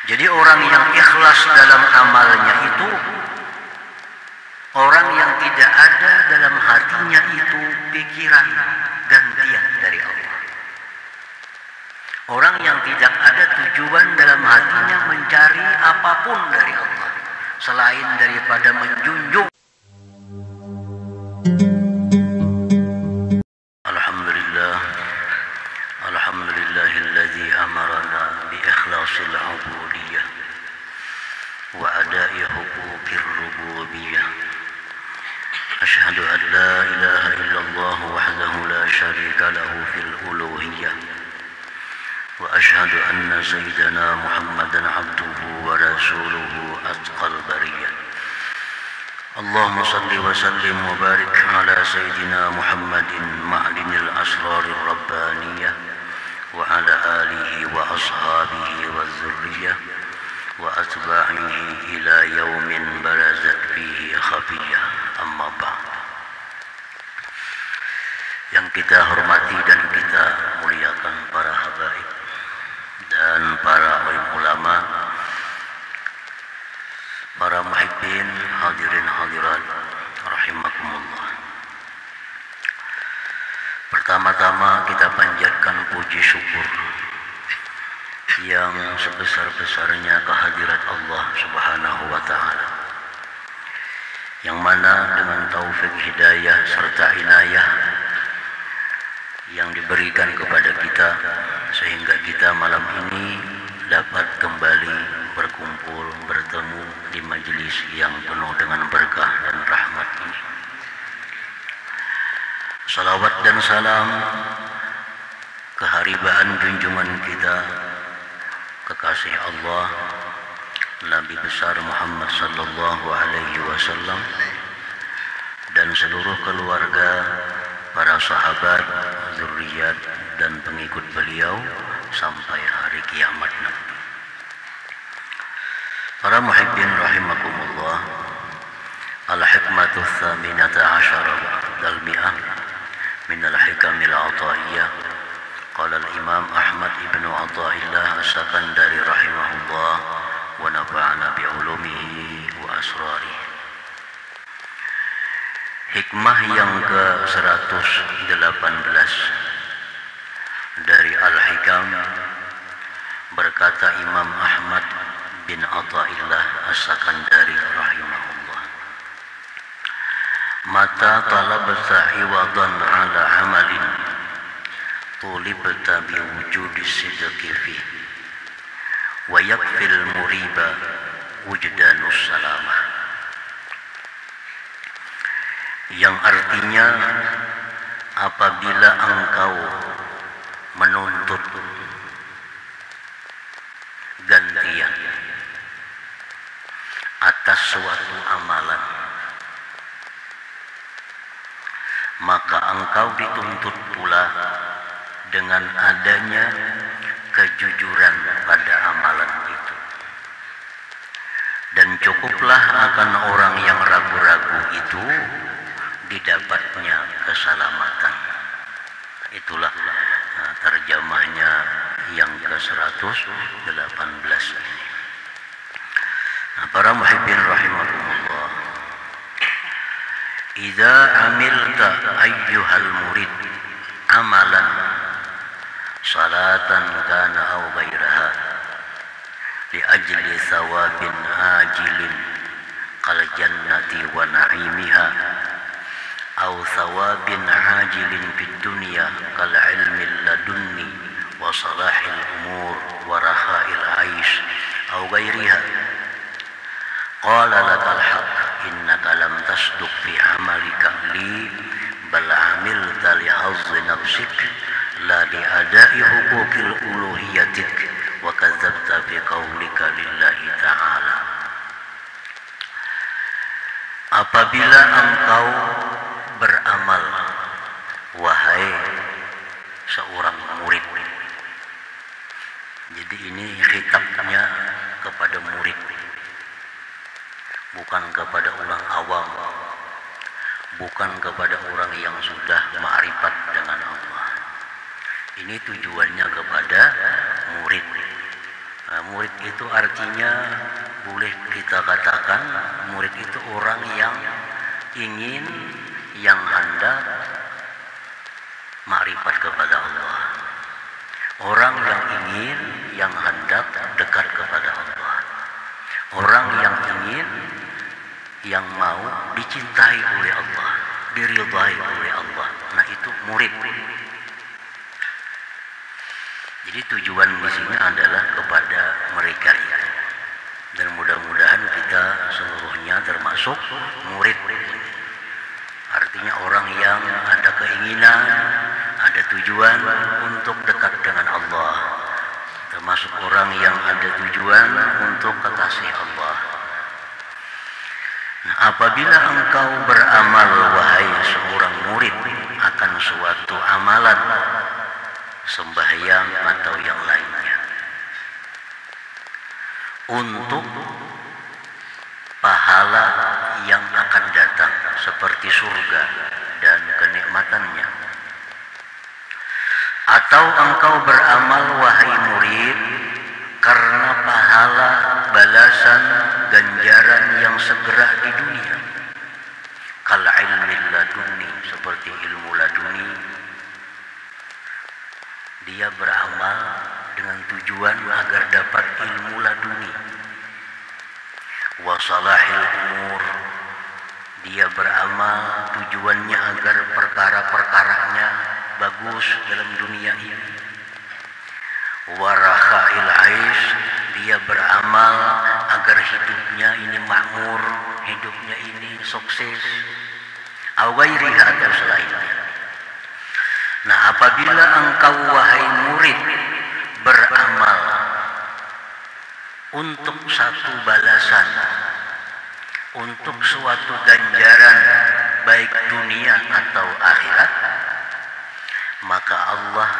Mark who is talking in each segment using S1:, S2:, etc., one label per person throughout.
S1: Jadi orang yang ikhlas dalam amalnya itu orang yang tidak ada dalam hatinya itu pikiran gantian dari Allah. Orang yang tidak ada tujuan dalam hatinya mencari apapun dari Allah selain daripada menjunjung. Alhamdulillah, alhamdulillahilladzi amarana bi ikhlasil ubudiyah wa ada'i huquqir rububiyyah. Ashhadu an la ilaha illallah wahdahu la syarika lahu fil uluhiyyah wa ashhadu anna sayyidana Muhammadan abduhu wa rasuluhu atqal bariyah. Allahumma salli wa sallim wa barik ala sayyidina Muhammadin ma'linil asrarir rabbaniyah wa ala alihi wa ashabihi wa dzurriyyah wa atba'ihi ila yaumin barazat fihi khafiyah. Amma ba'd. Yang kita hormati dan kita muliakan para habaib dan para ulama, para muhibbin, hadirin hadirat rahimakumullah. Pertama-tama kita panjatkan puji syukur yang sebesar-besarnya kehadirat Allah Subhanahu wa taala, yang mana dengan taufik hidayah serta inayah yang diberikan kepada kita sehingga kita malam ini dapat kembali berkumpul bertemu di majelis yang penuh dengan berkah dan rahmat ini. Salawat dan salam keharibaan junjungan kita kekasih Allah Nabi besar Muhammad sallallahu alaihi wasallam dan seluruh keluarga, para sahabat, zuriat dan pengikut beliau sampai hari kiamat nanti. Para muhibbin rahimakumullah, al-hikmatu tsaminata asyara ba'dal mi'ah min al-hikamil ataiyah. Qala al-imam Ahmad ibnu Athaillah as-Sakandari rahimahullah wa nafa'ana bi'ulumihi wa asrarihi. Hikmah yang ke-118 dari Al-Hikam, berkata Imam Ahmad bin Athaillah as-Sakandari rahimahullah, mata talabta iwadan ala amalin tulibta biwujudi sidqi fi wa yakfil muriba wujdanus salamah, yang artinya apabila engkau menuntut gantian atas suatu amalan, maka engkau dituntut pula dengan adanya kejujuran pada amalan itu. Dan cukuplah akan orang yang ragu-ragu itu didapatnya keselamatan. Itulah terjemahnya yang ke-118 ini. Para muhibbin rahimakumullah, idza amilta ayyuhal murid amalan salatan kana aw ghairaha li ajli thawabin ajilin qal jannati wa na'imiha aw thawabin ajilin fid dunya kal ilmi ladunni wa salahil umur wa rahail aish aw ghairiha qala lakal haq innaka lam tasduq fi amalika li bal amilta li hazzi nafsik la li adai huquqil uluhiyatik wa kadzabta fi qaulika lillahi ta'ala. Apabila engkau beramal, wahai seorang murid. Jadi ini khitabnya kepada murid, bukan kepada orang awam, bukan kepada orang yang sudah ma'rifat dengan Allah. Ini tujuannya kepada murid, Nah, murid itu artinya boleh kita katakan murid itu orang yang ingin, yang hendak makrifat kepada Allah. Orang yang ingin, yang hendak dekat kepada Allah. Orang yang ingin, yang mau dicintai oleh Allah, diridhai oleh Allah. Nah, itu murid. Jadi tujuan di sini adalah kepada mereka itu. Dan mudah-mudahan kita seluruhnya termasuk murid. Artinya orang yang ada keinginan, ada tujuan untuk dekat dengan Allah. Termasuk orang yang ada tujuan untuk kekasih Allah. Nah, apabila engkau beramal wahai seorang murid akan suatu amalan, sembahyang atau yang lainnya, untuk pahala yang akan datang seperti surga dan kenikmatannya, atau engkau beramal wahai murid karena pahala, balasan, ganjaran yang segera di dunia, kal ilmi laduni, seperti ilmu laduni. Dia beramal dengan tujuan agar dapat ilmu laduni. Wa salahil umur, dia beramal tujuannya agar perkara-perkaranya bagus dalam dunia ini. Wa rakha'il aish, dia beramal agar hidupnya ini makmur, hidupnya ini sukses. Aw ghairiha, atau selainnya. Nah, apabila engkau wahai murid beramal untuk satu balasan, untuk suatu ganjaran baik dunia atau akhirat, maka Allah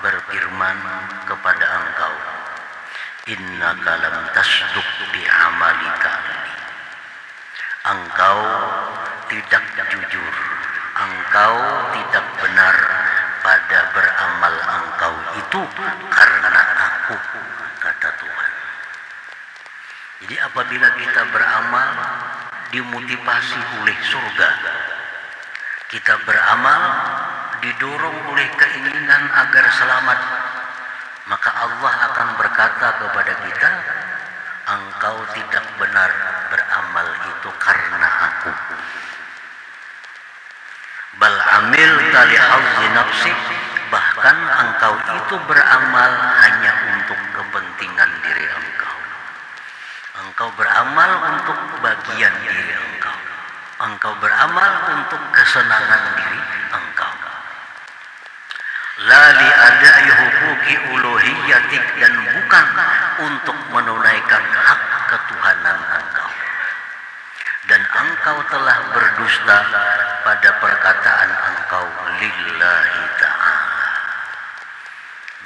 S1: berfirman kepada engkau, innaka lam tasduq bi amalika, engkau tidak jujur, engkau tidak benar pada beramal engkau itu karena aku, kata Tuhan. Jadi apabila kita beramal dimotivasi oleh surga, kita beramal didorong oleh keinginan agar selamat, maka Allah akan berkata kepada kita, engkau tidak benar beramal itu karena aku. Bal amil tali hauzi nafsik, bahkan engkau itu beramal hanya untuk kepentingan diri engkau. Engkau beramal untuk bagian diri engkau. Engkau beramal untuk kesenangan diri engkau. La li adai huquqi uluhiyatik, dan bukan untuk menunaikan hak ketuhanan engkau. Dan engkau telah berdusta pada perkataan engkau lillahi ta'ala.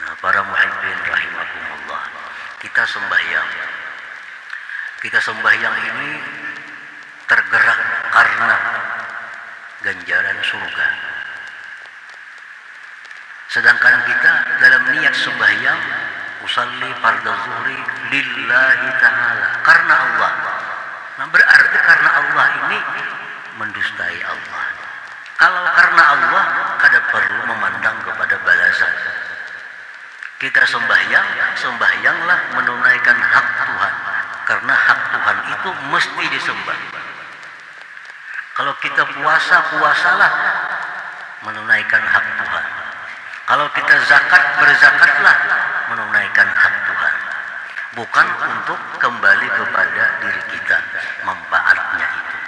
S1: Nah, para muhibbin rahimakumullah, kita sembahyang. Kita sembahyang ini tergerak karena ganjaran surga. Sedangkan kita dalam niat sembahyang, usalli fardhu zuhri lillahi ta'ala, karena Allah. Nah, berarti karena Allah ini mendustai Allah. Kalau karena Allah, kada perlu memandang kepada balasan. Kita sembahyanglah menunaikan hak Tuhan. Karena hak Tuhan itu mesti disembah. Kalau kita puasalah menunaikan hak Tuhan. Kalau kita berzakatlah menunaikan hak Tuhan. Bukan untuk kembali kepada diri kita, manfaatnya itu.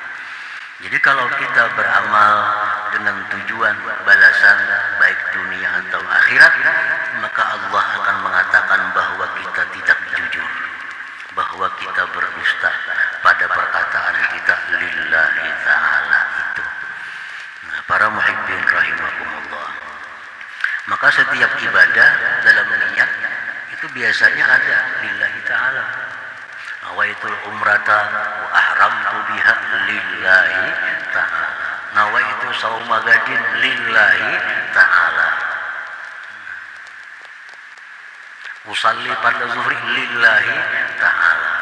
S1: Jadi kalau kita beramal dengan tujuan balasan baik dunia atau akhirat, maka Allah akan mengatakan bahwa kita tidak jujur, bahwa kita berdusta pada perkataan kita lillahi ta'ala itu. Nah, para muhibbin rahimakumullah, maka setiap ibadah dalam niat itu biasanya ada lillahi ta'ala. Nawaitul umrata wa ahramtu biha lillahi ta'ala. Nawaitu sauma gadin lillahi ta'ala. usalli pada zuhri lillahi ta'ala.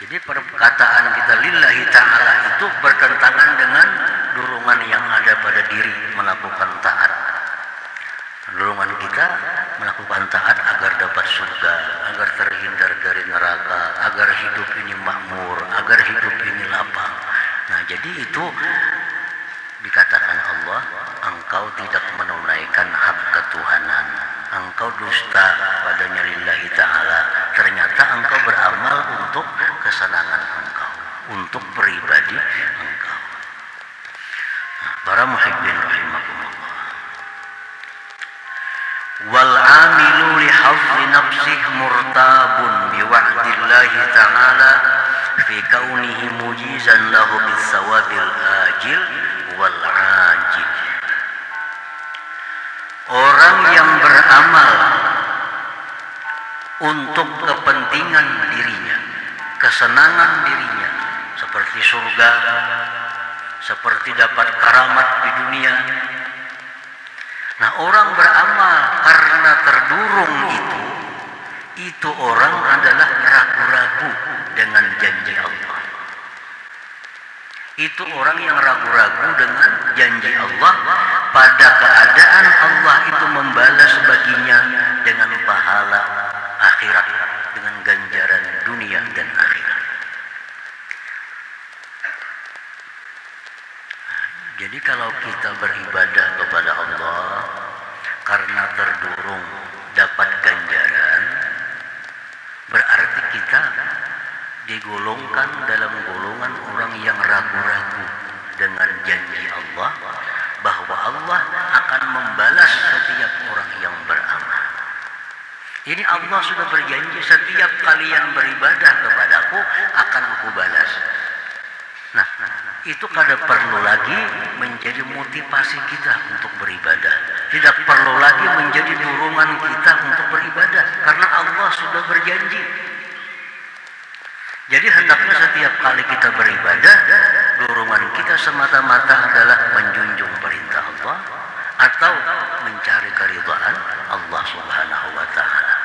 S1: Jadi perkataan kita lillahi ta'ala itu bertentangan dengan dorongan yang ada pada diri melakukan taat. Dorongan kita melakukan taat agar dapat surga, agar terhindar dari neraka, agar hidup ini makmur, agar hidup ini lapang. Nah, jadi itu dikatakan Allah, engkau tidak menunaikan hak ketuhanan, engkau dusta padanya lillahi ta'ala. Ternyata engkau beramal untuk kesenangan engkau, untuk pribadi engkau. Nah, para muhibbin rahimakumullah. Wal amilu li hafzi nafsih murtabun bi wa'dillahi ta'ala fi kaunihi mujizan lahu bis sawabil ajil wal ajil. Orang yang beramal untuk kepentingan dirinya, kesenangan dirinya, seperti surga, seperti dapat karamat di dunia. Nah, orang beramal karena terdurung itu orang adalah ragu-ragu dengan janji Allah. Itu orang yang ragu-ragu dengan janji Allah pada keadaan Allah itu membalas baginya dengan pahala akhirat, dengan ganjaran dunia dan akhirat. Jadi kalau kita beribadah kepada Allah karena terdorong dapat ganjaran, berarti kita digolongkan dalam golongan orang yang ragu-ragu dengan janji Allah bahwa Allah akan membalas setiap orang yang beramal. Ini Allah sudah berjanji, setiap kalian beribadah kepadaku akan kubalas. Nah, itu kada perlu lagi menjadi motivasi kita untuk beribadah. Tidak perlu lagi menjadi dorongan kita untuk beribadah, karena Allah sudah berjanji. Jadi hendaknya setiap kali kita beribadah, dorongan kita semata-mata adalah menjunjung perintah Allah atau mencari keridhaan Allah Subhanahu wa ta'ala.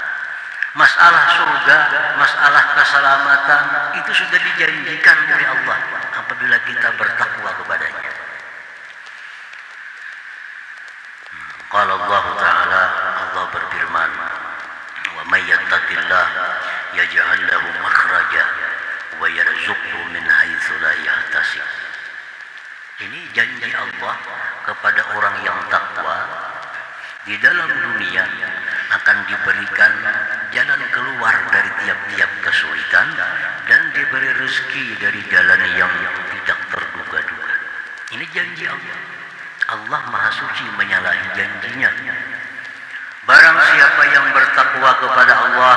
S1: Masalah surga, masalah keselamatan itu sudah dijanjikan oleh Allah apabila kita bertakwa kepadanya. Qala Allah Ta'ala, Allah berfirman, "Wa may yattaqillah yaj'al lahu makhraja wa yarzuqhu min haitsu la yahtasib." Ini janji Allah kepada orang yang takwa. Di dalam dunia akan diberikan jalan keluar dari tiap-tiap kesulitan dan diberi rezeki dari jalan yang tidak terduga-duga. Ini janji Allah. Allah Maha Suci menyalahi janjinya. Barang siapa yang bertakwa kepada Allah,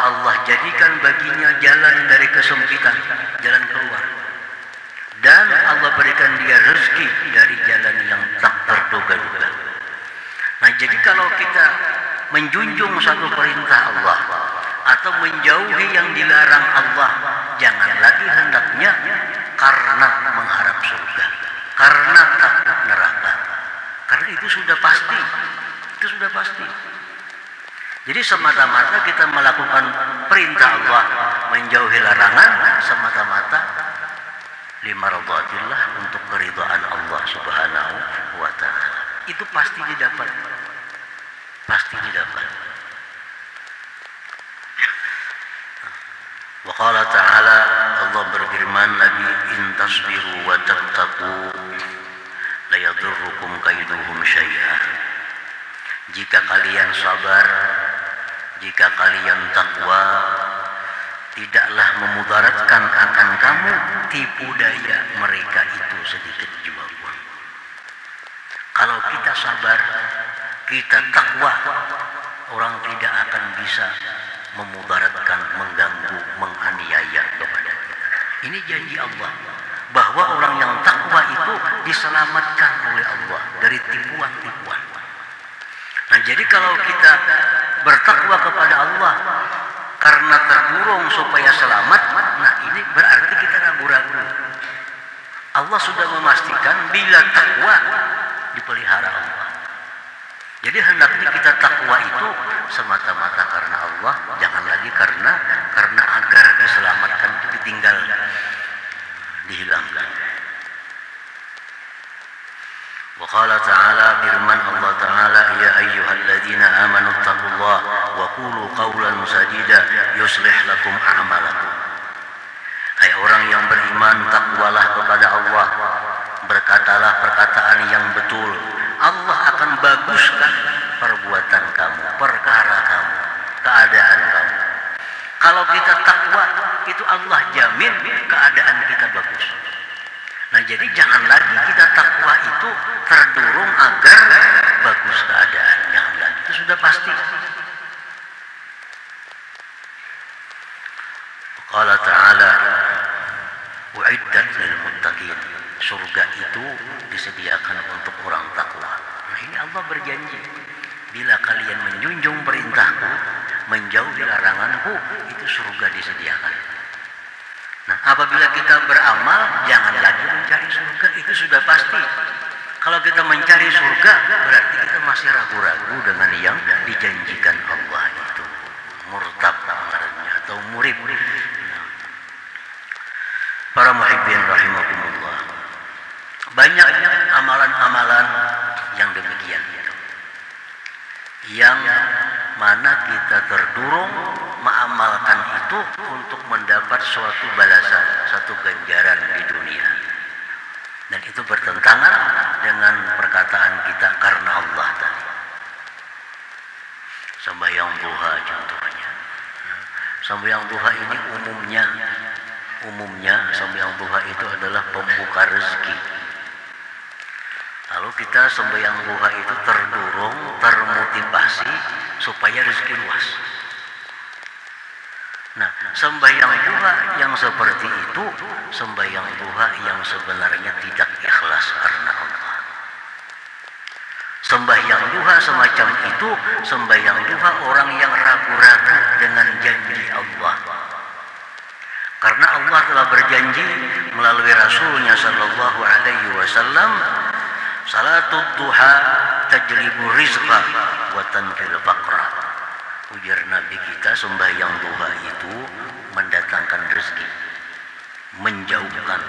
S1: Allah jadikan baginya jalan dari kesempitan, jalan keluar. Dan Allah berikan dia rezeki dari jalan yang tak terduga-duga. Nah, jadi kalau kita menjunjung satu perintah Allah atau menjauhi yang dilarang Allah, jangan lagi hendaknya karena mengharap surga, karena takut neraka. Karena itu sudah pasti. Itu sudah pasti. Jadi semata-mata kita melakukan perintah Allah, menjauhi larangan semata-mata limaradatillah, untuk keridhaan Allah Subhanahu wa ta'ala. Itu pasti didapat. Pasti didapat. Wa qala ta'ala, Allah berfirman lagi, in tasbiru wa tattaqu la yadurrukum kaiduhum syai'a. Jika kalian sabar, jika kalian takwa, tidaklah memudaratkan akan kamu tipu daya mereka itu sedikit jua pun. Kalau kita sabar, kita takwa, orang tidak akan bisa memudaratkan, mengganggu, menganiaya kepada kita. Ini janji Allah, bahwa orang yang takwa itu diselamatkan oleh Allah dari tipuan-tipuan. Nah, jadi kalau kita bertakwa kepada Allah karena terdorong supaya selamat, nah ini berarti kita ragu-ragu. Allah sudah memastikan bila takwa dipelihara Allah. Jadi hendaknya kita takwa itu semata-mata karena Allah, jangan lagi karena agar diselamatkan itu ditinggal, dihilangkan. Wa qala ta'ala, firman Allah Ta'ala, ya ayyuhalladzina amanu taqullah wa qulu qawlan sadida yuslih lakum a'malakum. Hai orang yang beriman, takwalah kepada Allah, berkatalah perkataan yang betul. Allah akan baguskan perbuatan kamu, perkara kamu, keadaan kamu. Kalau kita takwa, itu Allah jamin keadaan kita bagus. Nah, jadi jangan lagi kita takwa itu terdorong agar bagus keadaan. Jangan lagi, itu sudah pasti. Qala ta'ala, u'iddat lil muttaqin. Surga itu disediakan untuk orang takwa. Nah, ini Allah berjanji, bila kalian menjunjung perintahku, menjauhi laranganku, itu surga disediakan. Nah, apabila kita beramal, jangan lagi mencari surga, itu sudah pasti. Kalau kita mencari surga, berarti kita masih ragu-ragu dengan yang dijanjikan Allah itu. Murtab namanya, atau murib. Para muhibbin rahimakumullah, banyak amalan-amalan yang demikian itu, yang mana kita terdorong mengamalkan itu untuk mendapat suatu balasan, satu ganjaran di dunia. Dan itu bertentangan dengan perkataan kita karena Allah tadi. Sembahyang duha contohnya. Sembahyang duha ini umumnya sembahyang duha itu adalah pembuka rezeki. Lalu kita sembahyang duha itu terdorong, termotivasi supaya rezeki luas. Nah, sembahyang duha yang seperti itu, sembahyang duha yang sebenarnya tidak ikhlas karena Allah. Sembahyang duha semacam itu, sembahyang duha orang yang ragu-ragu dengan janji Allah. Karena Allah telah berjanji melalui Rasulnya Shallallahu Alaihi Wasallam, salatul duha tajlibu rizqa wa tanfil faqra. Ujar Nabi kita, sembahyang duha itu mendatangkan rezeki, menjauhkan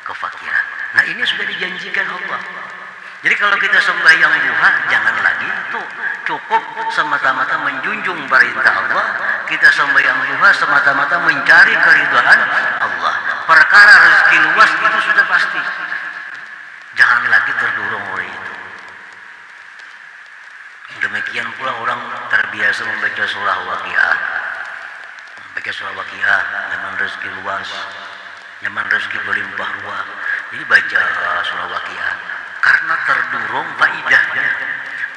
S1: kefakiran. Nah, ini sudah dijanjikan Allah. Jadi kalau kita sembahyang duha, jangan lagi itu cukup semata-mata menjunjung perintah Allah. Kita sembahyang duha semata-mata mencari keridhaan Allah. Perkara rezeki luas itu sudah pasti. Jangan lagi terdorong oleh itu. Demikian pula orang terbiasa membaca surah Waqiah. Baca surah Waqiah, memang rezeki luas, memang rezeki berlimpah ruah. Jadi baca surah Waqiah karena terdorong faidahnya.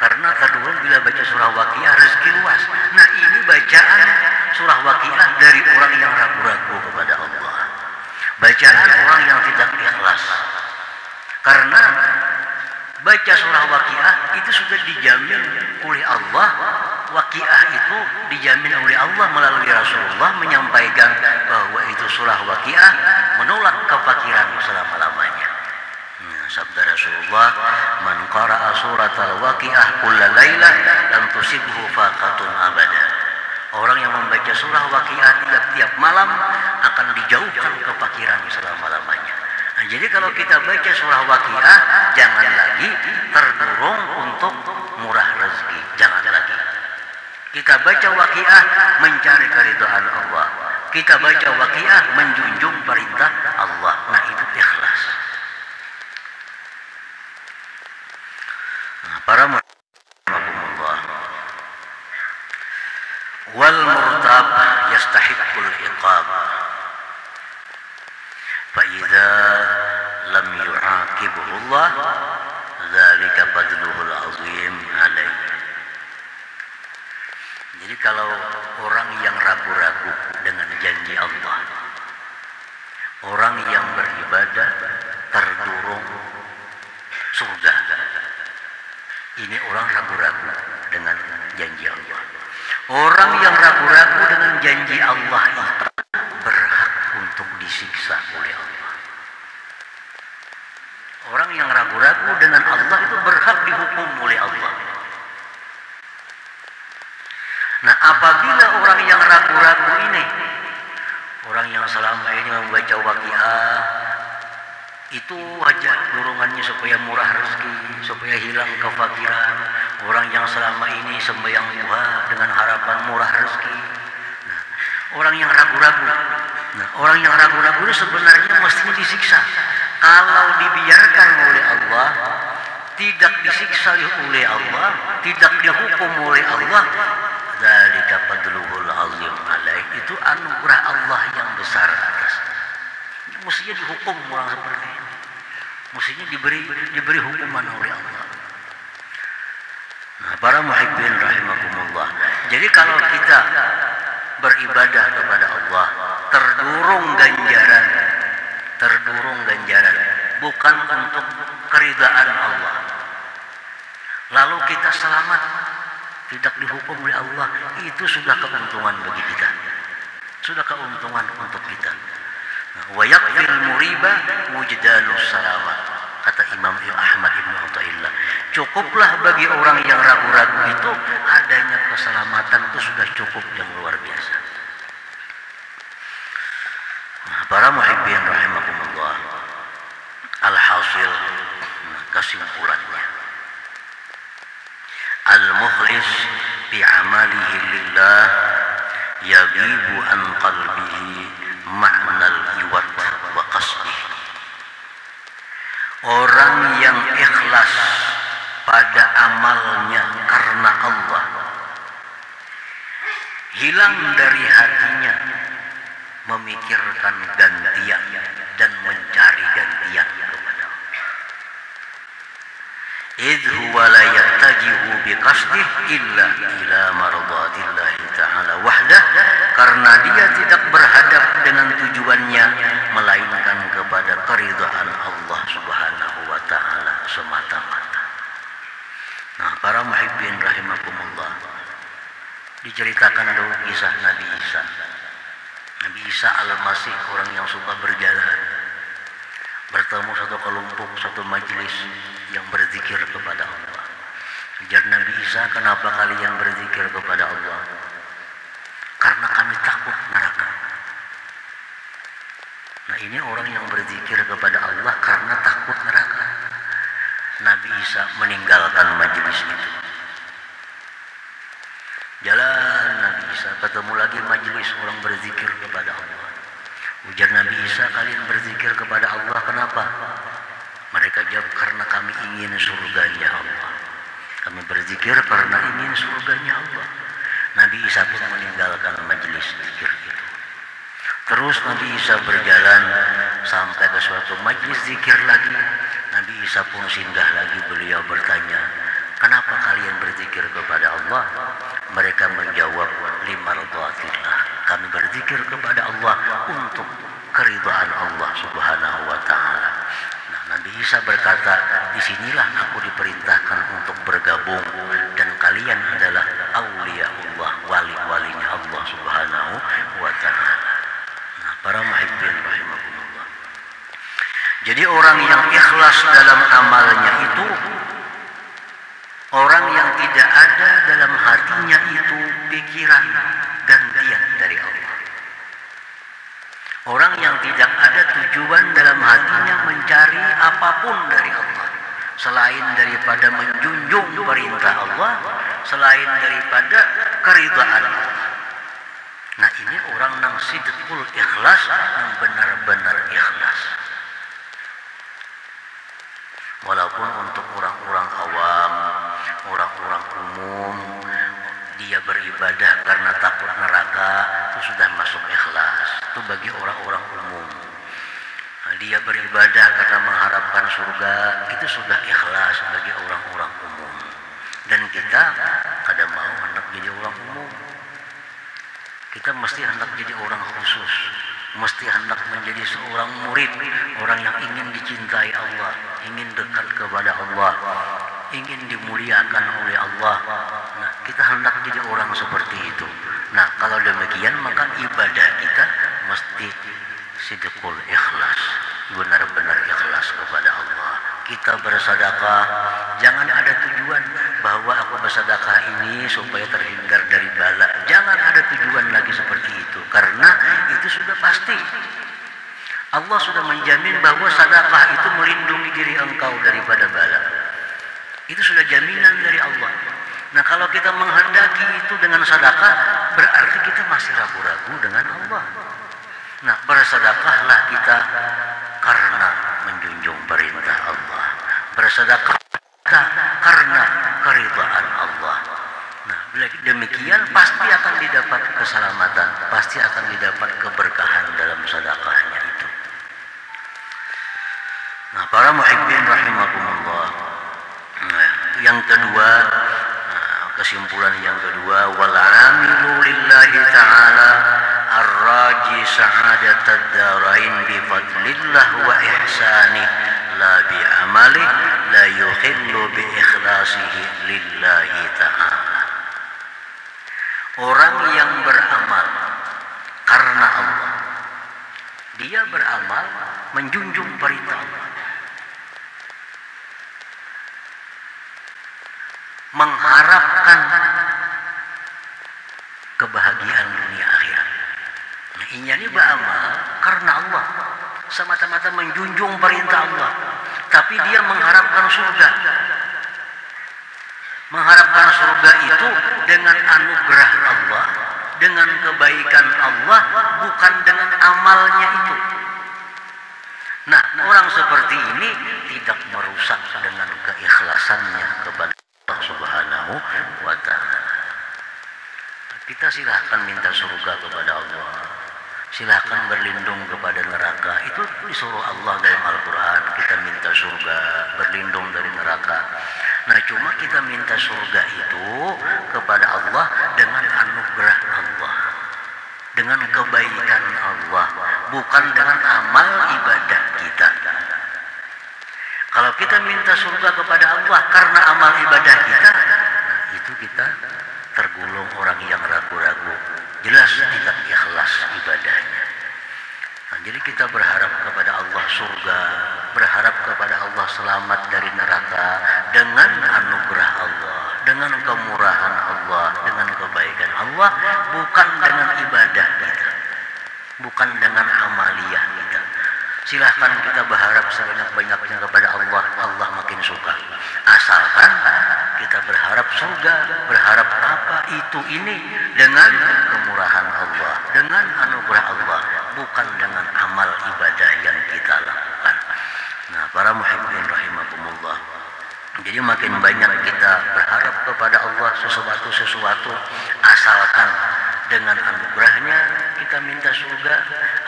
S1: Karena terdorong bila baca surah Waqiah rezeki luas. Nah, ini bacaan surah Waqiah dari orang yang ragu-ragu kepada Allah. Bacaan orang yang tidak ikhlas. Karena baca surah Waqiah itu sudah dijamin oleh Allah. Waqiah itu dijamin oleh Allah melalui Rasulullah menyampaikan bahwa itu surah Waqiah menolak kefakiran selama-lamanya. Sabda Rasulullah, man qara'a suratal Waqiah kulla lailah lam tusibhu faqatun abada. Orang yang membaca surah Waqiah tiap-tiap malam akan dijauhkan kefakiran selama-lamanya. Nah, jadi kalau kita baca surah Waqiah, jangan lagi terdorong untuk murah rezeki. Jangan lagi. Kita baca Waqiah mencari keridhaan Allah. Kita baca Waqiah menjunjung perintah Allah. Nah, itu ikhlas. Nah, para muhammad wal murtab yastahiqqul iqab. فإذا لم يعاقبه الله ذلك فضله العظيم عليه. Jadi kalau orang yang ragu-ragu dengan janji Allah, orang yang beribadah terdorong surga, ini orang ragu-ragu dengan janji Allah. Orang yang ragu-ragu dengan janji Allah itu berhak untuk disiksa oleh Allah. Orang yang ragu-ragu dengan Allah itu berhak dihukum oleh Allah. Nah, apabila orang yang ragu-ragu ini, orang yang selama ini membaca Waqiah, itu aja dorongannya supaya murah rezeki, supaya hilang kefakiran. Orang yang selama ini sembahyang duha dengan harapan murah rezeki. Nah, orang yang ragu-ragu. Nah, orang yang ragu-ragu itu sebenarnya mestinya disiksa. Kalau dibiarkan oleh Allah, tidak disiksa oleh Allah, tidak dihukum oleh Allah, dzalika fadluhul azim alaih, itu anugerah Allah yang besar atas. Mestinya dihukum orang seperti ini. Mestinya diberi hukuman oleh Allah. Nah, para muhibbin rahimakumullah. Jadi kalau kita beribadah kepada Allah, terdorong ganjaran, bukan untuk keridaan Allah. Lalu kita selamat, tidak dihukum oleh Allah, itu sudah keuntungan bagi kita. Sudah keuntungan untuk kita. Wa yakfil muriba wujdanus salamat, kata Imam Ahmad Ibn Athaillah. Cukuplah bagi orang yang ragu-ragu itu adanya keselamatan, itu sudah cukup yang luar biasa. Nah, para muhibbin rahimakumullah, alhasil, kesimpulannya, al-mukhlis bi amalihi lillah yagibu an qalbihi ma'nal iwat wa qasdih. Orang yang ikhlas pada amalnya karena Allah, hilang dari hatinya memikirkan gantian dan mencari gantian kepada Allah. Idh huwa la yattajihu biqasdih illa ila mardatillahi ta'ala wahdah, karena dia tidak berhadap dengan tujuannya melainkan kepada keridhaan Allah Subhanahu wa taala semata-mata. Nah, para muhibbin rahimakumullah, diceritakan dulu kisah Nabi Isa. Nabi Isa al-Masih, orang yang suka berjalan, bertemu satu kelompok, satu majelis yang berzikir kepada Allah. Ujar Nabi Isa, kenapa kalian berzikir kepada Allah? Karena kami takut neraka. Nah, ini orang yang berzikir kepada Allah karena takut neraka. Nabi Isa meninggalkan majelis itu. Jalan Nabi Isa, ketemu lagi majelis orang berzikir kepada Allah. Ujar Nabi Isa, kalian berzikir kepada Allah kenapa? Mereka jawab, karena kami ingin surganya Allah. Kami berzikir karena ingin surganya Allah. Nabi Isa pun meninggalkan majelis zikir itu. Terus Nabi Isa berjalan sampai ke suatu majelis zikir lagi. Nabi Isa pun singgah lagi, beliau bertanya, kenapa kalian berzikir kepada Allah? Mereka menjawab, limardhatillah, kami berzikir kepada Allah untuk keridhaan Allah Subhanahu wa taala. Nah, Nabi Isa berkata, disinilah aku diperintahkan untuk bergabung, dan kalian adalah aulia Allah, wali-walinya Allah Subhanahu wa taala. Nah, para muhibbin rahimakumullah. Jadi orang yang ikhlas dalam amalnya itu orang yang tidak ada dalam hatinya itu pikiran gantian dari Allah. Orang yang tidak ada tujuan dalam hatinya mencari apapun dari Allah, selain daripada menjunjung perintah Allah, selain daripada keridhaan Allah. Nah, ini orang yang sidqul ikhlas, yang benar-benar ikhlas. Walaupun untuk orang-orang awam, orang-orang umum, dia beribadah karena takut neraka, itu sudah masuk ikhlas. Itu bagi orang-orang umum. Nah, dia beribadah karena mengharapkan surga, itu sudah ikhlas bagi orang-orang umum. Dan kita kadang mau hendak jadi orang umum. Kita mesti hendak jadi orang khusus, mesti hendak menjadi seorang murid, orang yang ingin dicintai Allah, ingin dekat kepada Allah, ingin dimuliakan oleh Allah. Nah, kita hendak jadi orang seperti itu. Nah, kalau demikian maka ibadah kita mesti sidqul ikhlas, benar-benar ikhlas kepada Allah. Kita bersedekah, jangan ada tujuan bahwa aku bersedekah ini supaya terhindar dari bala menjamin bahwa sedekah itu melindungi diri engkau daripada bala. Itu sudah jaminan dari Allah. Nah, kalau kita menghendaki itu dengan sedekah, berarti kita masih ragu-ragu dengan Allah. Nah, bersedekahlah kita karena menjunjung perintah Allah. Bersedekah kita karena keridhaan Allah. Nah, bila demikian pasti akan didapat keselamatan, pasti akan didapat keberkahan dalam sedekahnya itu. Nah, para muhibbin rahimakumullah. Nah, yang kedua, kesimpulan yang kedua, wal amilu lillahi ta'ala ar-raji sa'adatad darain bi fadlillah wa ihsanih la bi amalih la yukhillu bi ikhlasihi lillahi ta'ala. Orang yang beramal karena Allah, dia beramal menjunjung perintah Allah, mengharapkan kebahagiaan dunia akhirat. Nah, ini beramal karena Allah, semata-mata menjunjung perintah Allah, tapi dia mengharapkan surga. Mengharapkan surga itu dengan anugerah Allah, dengan kebaikan Allah, bukan dengan amalnya itu. Nah, orang seperti ini tidak merusak dengan keikhlasannya kepada Allah Subhanahu wa ta'ala. Kita silahkan minta surga kepada Allah, silahkan berlindung kepada neraka. Itu disuruh Allah dalam Al-Quran. Kita minta surga, berlindung dari neraka. Nah, cuma kita minta surga itu kepada Allah dengan anugerah Allah, dengan kebaikan Allah, bukan dengan amal ibadah kita. Kalau kita minta surga kepada Allah karena amal ibadah kita, nah itu kita tergolong orang yang ragu-ragu, jelas tidak ikhlas ibadahnya. Nah, jadi kita berharap kepada Allah surga, berharap kepada Allah selamat dari neraka dengan anugerah Allah, dengan kemurahan Allah, dengan kebaikan Allah, bukan dengan ibadah kita, bukan dengan amaliyah kita. Silahkan kita berharap sebanyak-banyaknya kepada Allah, Allah makin suka. Asalkan kita berharap surga, berharap apa itu ini dengan kemurahan Allah, dengan anugerah Allah, bukan dengan amal ibadah yang kita lakukan. Nah, para muhibbin rahimakumullah. Jadi makin banyak kita berharap kepada Allah sesuatu, asalkan dengan anugerahnya kita minta surga,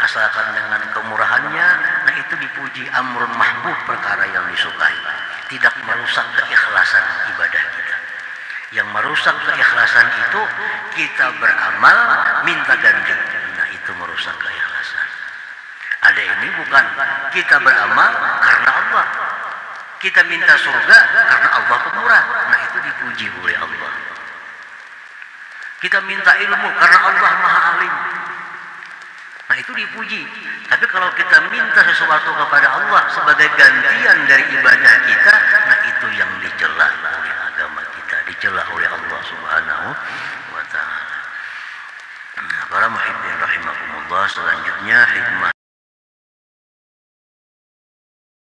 S1: asalkan dengan kemurahannya, nah itu dipuji, amrun mahbub, perkara yang disukai, tidak merusak keikhlasan ibadah kita. Yang merusak keikhlasan itu kita beramal minta ganti, nah itu merusak keikhlasan. Ada ini bukan kita beramal karena Allah, kita minta surga karena Allah pemurah, nah itu dipuji oleh Allah. Kita minta ilmu karena Allah Maha Alim, nah itu dipuji. Tapi kalau kita minta sesuatu kepada Allah sebagai gantian dari ibadah kita,